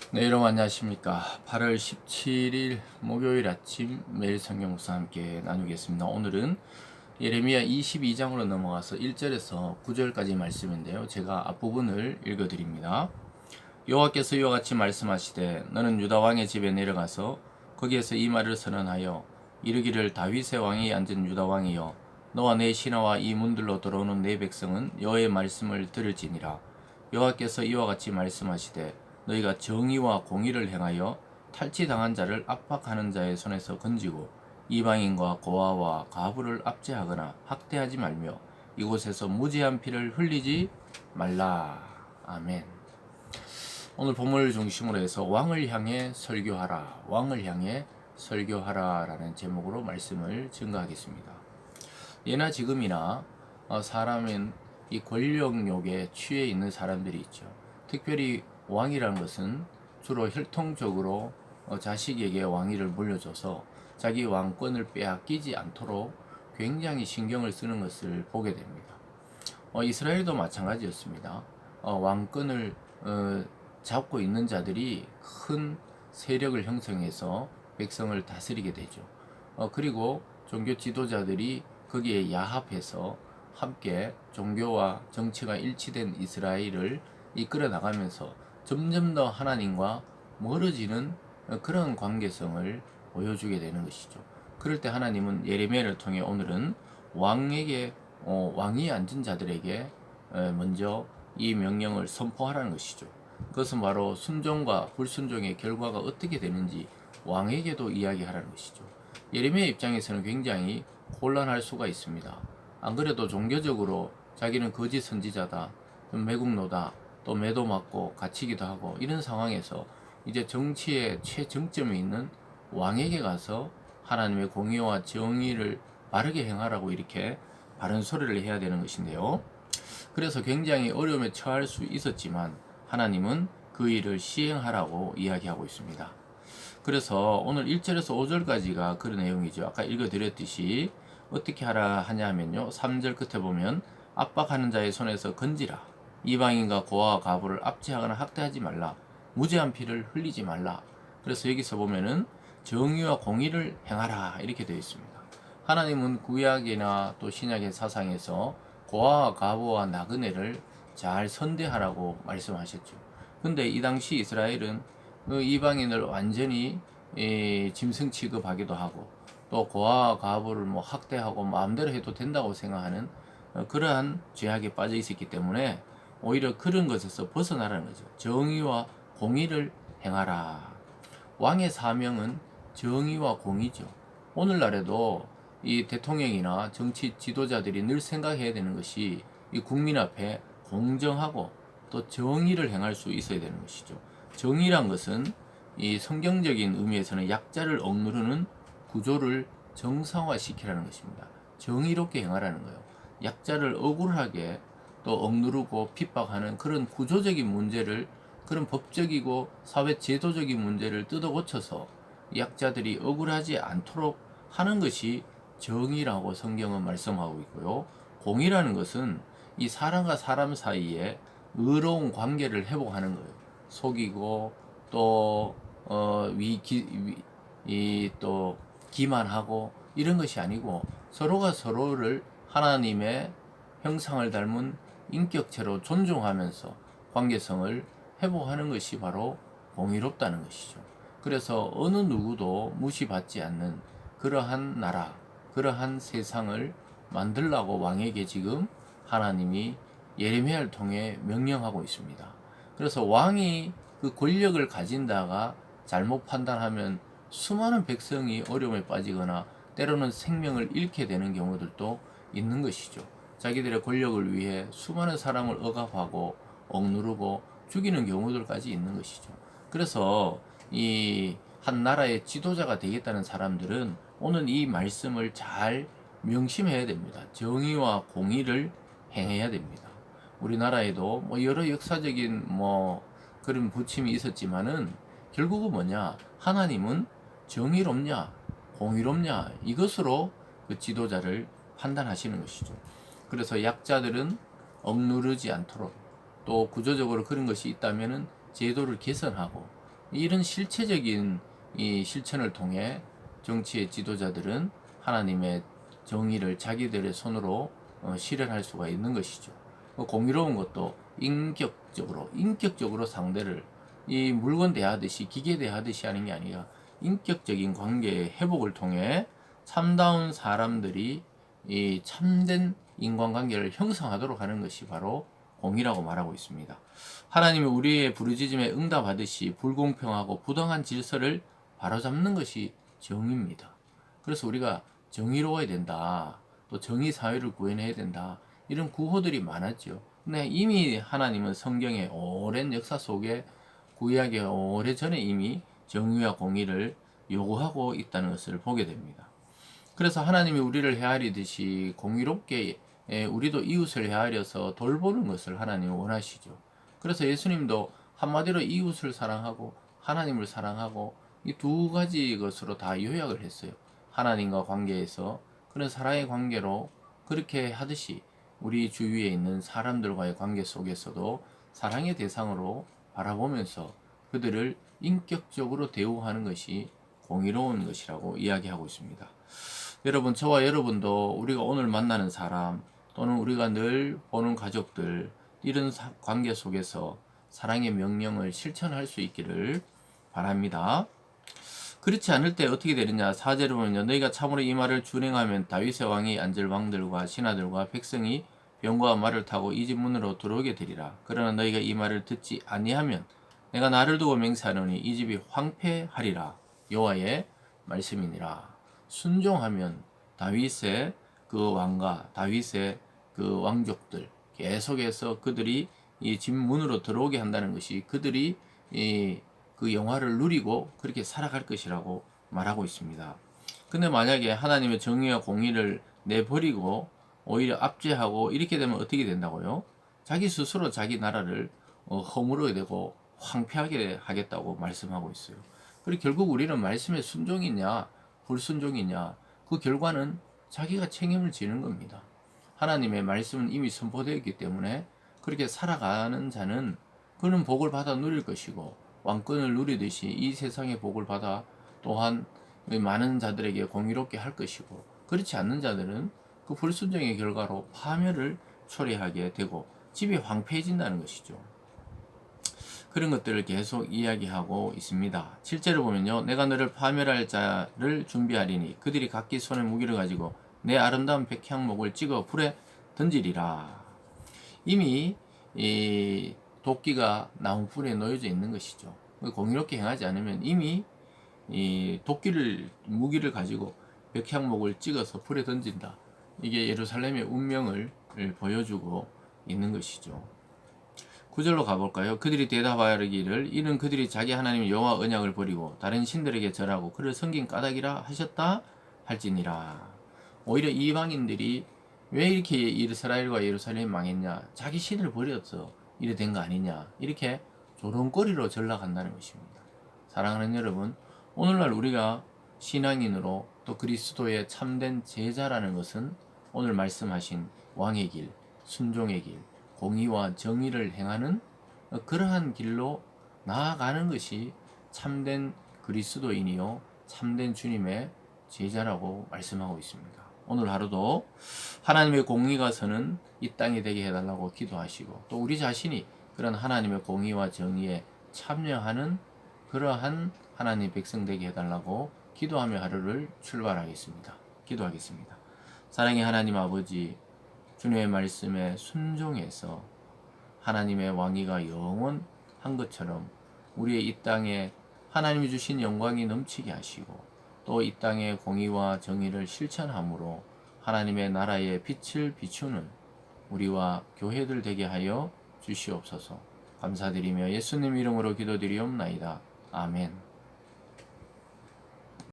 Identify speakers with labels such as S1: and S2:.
S1: 네, 여러분 안녕하십니까. 8월 17일 목요일 아침 매일 성경 묵상 함께 나누겠습니다. 오늘은 예레미야 22장으로 넘어가서 1절에서 9절까지 말씀인데요. 제가 앞부분을 읽어드립니다. 여호와께서 이와 같이 말씀하시되 너는 유다 왕의 집에 내려가서 거기에서 이 말을 선언하여 이르기를 다윗의 왕이 앉은 유다 왕이여 너와 내 신하와 이 문들로 들어오는 내 백성은 여호와의 말씀을 들을지니라. 여호와께서 이와 같이 말씀하시되 너희가 정의와 공의를 행하여 탈취당한 자를 압박하는 자의 손에서 건지고 이방인과 고아와 과부를 압제하거나 학대하지 말며 이곳에서 무죄한 피를 흘리지 말라. 아멘. 오늘 본문을 중심으로 해서 왕을 향해 설교하라, 왕을 향해 설교하라 라는 제목으로 말씀을 증거하겠습니다. 예나 지금이나 사람은 이 권력욕에 취해 있는 사람들이 있죠. 특별히 왕이라는 것은 주로 혈통적으로 자식에게 왕위를 물려줘서 자기 왕권을 빼앗기지 않도록 굉장히 신경을 쓰는 것을 보게 됩니다. 이스라엘도 마찬가지였습니다. 왕권을 잡고 있는 자들이 큰 세력을 형성해서 백성을 다스리게 되죠. 그리고 종교 지도자들이 거기에 야합해서 함께 종교와 정치가 일치된 이스라엘을 이끌어 나가면서 점점 더 하나님과 멀어지는 그런 관계성을 보여주게 되는 것이죠. 그럴 때 하나님은 예레미야를 통해 오늘은 왕이 앉은 자들에게 먼저 이 명령을 선포하라는 것이죠. 그것은 바로 순종과 불순종의 결과가 어떻게 되는지 왕에게도 이야기하라는 것이죠. 예레미야 입장에서는 굉장히 곤란할 수가 있습니다. 안 그래도 종교적으로 자기는 거짓 선지자다, 매국노다, 또 매도 맞고 갇히기도 하고 이런 상황에서 이제 정치의 최정점에 있는 왕에게 가서 하나님의 공의와 정의를 바르게 행하라고 이렇게 바른 소리를 해야 되는 것인데요. 그래서 굉장히 어려움에 처할 수 있었지만 하나님은 그 일을 시행하라고 이야기하고 있습니다. 그래서 오늘 1절에서 5절까지가 그런 내용이죠. 아까 읽어드렸듯이 어떻게 하라 하냐면요. 3절 끝에 보면 압박하는 자의 손에서 건지라. 이방인과 고아와 과부를 압제하거나 학대하지 말라. 무죄한 피를 흘리지 말라. 그래서 여기서 보면은 정의와 공의를 행하라 이렇게 되어 있습니다. 하나님은 구약이나 또 신약의 사상에서 고아와 과부와 나그네를 잘 선대하라고 말씀하셨죠. 근데 이 당시 이스라엘은 그 이방인을 완전히 짐승 취급하기도 하고 또 고아와 과부를 뭐 학대하고 마음대로 해도 된다고 생각하는 그러한 죄악에 빠져 있었기 때문에 오히려 그런 것에서 벗어나라는 거죠. 정의와 공의를 행하라. 왕의 사명은 정의와 공의죠. 오늘날에도 이 대통령이나 정치 지도자들이 늘 생각해야 되는 것이 이 국민 앞에 공정하고 또 정의를 행할 수 있어야 되는 것이죠. 정의란 것은 이 성경적인 의미에서는 약자를 억누르는 구조를 정상화시키라는 것입니다. 정의롭게 행하라는 거예요. 약자를 억울하게 또 억누르고 핍박하는 그런 구조적인 문제를, 그런 법적이고 사회 제도적인 문제를 뜯어 고쳐서 약자들이 억울하지 않도록 하는 것이 정의라고 성경은 말씀하고 있고요. 공의라는 것은 이 사람과 사람 사이에 의로운 관계를 회복하는 거예요. 속이고 또 또 기만하고 이런 것이 아니고 서로가 서로를 하나님의 형상을 닮은 인격체로 존중하면서 관계성을 회복하는 것이 바로 공의롭다는 것이죠. 그래서 어느 누구도 무시받지 않는 그러한 나라, 그러한 세상을 만들라고 왕에게 지금 하나님이 예레미야를 통해 명령하고 있습니다. 그래서 왕이 그 권력을 가진다가 잘못 판단하면 수많은 백성이 어려움에 빠지거나 때로는 생명을 잃게 되는 경우들도 있는 것이죠. 자기들의 권력을 위해 수많은 사람을 억압하고 억누르고 죽이는 경우들까지 있는 것이죠. 그래서 이 한 나라의 지도자가 되겠다는 사람들은 오늘 이 말씀을 잘 명심해야 됩니다. 정의와 공의를 행해야 됩니다. 우리나라에도 뭐 여러 역사적인 뭐 그런 부침이 있었지만은 결국은 뭐냐? 하나님은 정의롭냐, 공의롭냐 이것으로 그 지도자를 판단하시는 것이죠. 그래서 약자들은 억누르지 않도록 또 구조적으로 그런 것이 있다면은 제도를 개선하고 이런 실체적인 이 실천을 통해 정치의 지도자들은 하나님의 정의를 자기들의 손으로 실현할 수가 있는 것이죠. 공의로운 것도 인격적으로 상대를 이 물건 대하듯이 기계 대하듯이 하는 게 아니라 인격적인 관계의 회복을 통해 참다운 사람들이 이 참된 인간관계를 형성하도록 하는 것이 바로 공의라고 말하고 있습니다. 하나님이 우리의 부르짖음에 응답하듯이 불공평하고 부당한 질서를 바로잡는 것이 정의입니다. 그래서 우리가 정의로워야 된다. 또 정의 사회를 구현해야 된다. 이런 구호들이 많았죠. 근데 이미 하나님은 성경의 오랜 역사 속에 구약의 오래전에 이미 정의와 공의를 요구하고 있다는 것을 보게 됩니다. 그래서 하나님이 우리를 헤아리듯이 공의롭게 우리도 이웃을 헤아려서 돌보는 것을 하나님은 원하시죠. 그래서 예수님도 한마디로 이웃을 사랑하고 하나님을 사랑하고 이 두 가지 것으로 다 요약을 했어요. 하나님과 관계에서 그런 사랑의 관계로 그렇게 하듯이 우리 주위에 있는 사람들과의 관계 속에서도 사랑의 대상으로 바라보면서 그들을 인격적으로 대우하는 것이 공의로운 것이라고 이야기하고 있습니다. 여러분, 저와 여러분도 우리가 오늘 만나는 사람 또는 우리가 늘 보는 가족들 이런 관계 속에서 사랑의 명령을 실천할 수 있기를 바랍니다. 그렇지 않을 때 어떻게 되느냐? 4절을 보면요. 너희가 참으로 이 말을 준행하면 다윗의 왕이 앉을 왕들과 신하들과 백성이 병거와 말을 타고 이 집 문으로 들어오게 되리라. 그러나 너희가 이 말을 듣지 아니하면 내가 나를 두고 맹세하노니 이 집이 황폐하리라. 여호와의 말씀이니라. 순종하면 다윗의 그 왕과 다윗의 그 왕족들 계속해서 그들이 이 집 문으로 들어오게 한다는 것이 그들이 그 영화를 누리고 그렇게 살아갈 것이라고 말하고 있습니다. 근데 만약에 하나님의 정의와 공의를 내버리고 오히려 압제하고 이렇게 되면 어떻게 된다고요? 자기 스스로 자기 나라를 허물어야 되고 황폐하게 하겠다고 말씀하고 있어요. 그리고 결국 우리는 말씀에 순종이냐 불순종이냐 그 결과는 자기가 책임을 지는 겁니다. 하나님의 말씀은 이미 선포되어 있기 때문에 그렇게 살아가는 자는 그는 복을 받아 누릴 것이고 왕권을 누리듯이 이 세상의 복을 받아 또한 많은 자들에게 공의롭게 할 것이고 그렇지 않는 자들은 그 불순종의 결과로 파멸을 초래하게 되고 집이 황폐해진다는 것이죠. 그런 것들을 계속 이야기하고 있습니다. 7절을 보면요. 내가 너를 파멸할 자를 준비하리니 그들이 각기 손에 무기를 가지고 내 아름다운 백향목을 찍어 불에 던지리라. 이미 이 도끼가 나무불에 놓여져 있는 것이죠. 공의롭게 행하지 않으면 이미 이 무기를 가지고 백향목을 찍어서 불에 던진다. 이게 예루살렘의 운명을 보여주고 있는 것이죠. 9절로 가볼까요? 그들이 대답하기를 이는 그들이 자기 하나님 여호와 언약을 버리고 다른 신들에게 절하고 그를 섬긴 까닭이라 하셨다 할지니라. 오히려 이방인들이 왜 이렇게 이스라엘과 예루살렘이 망했냐? 자기 신을 버려서 이래 된 거 아니냐? 이렇게 조롱거리로 전락한다는 것입니다. 사랑하는 여러분, 오늘날 우리가 신앙인으로 또 그리스도의 참된 제자라는 것은 오늘 말씀하신 왕의 길, 순종의 길, 공의와 정의를 행하는 그러한 길로 나아가는 것이 참된 그리스도인이요 참된 주님의 제자라고 말씀하고 있습니다. 오늘 하루도 하나님의 공의가 서는 이 땅이 되게 해달라고 기도하시고 또 우리 자신이 그런 하나님의 공의와 정의에 참여하는 그러한 하나님 백성 되게 해달라고 기도하며 하루를 출발하겠습니다. 기도하겠습니다. 사랑의 하나님 아버지, 주님의 말씀에 순종해서 하나님의 왕위가 영원한 것처럼 우리의 이 땅에 하나님이 주신 영광이 넘치게 하시고 또 이 땅의 공의와 정의를 실천함으로 하나님의 나라의 빛을 비추는 우리와 교회들 되게 하여 주시옵소서. 감사드리며 예수님 이름으로 기도드리옵나이다. 아멘.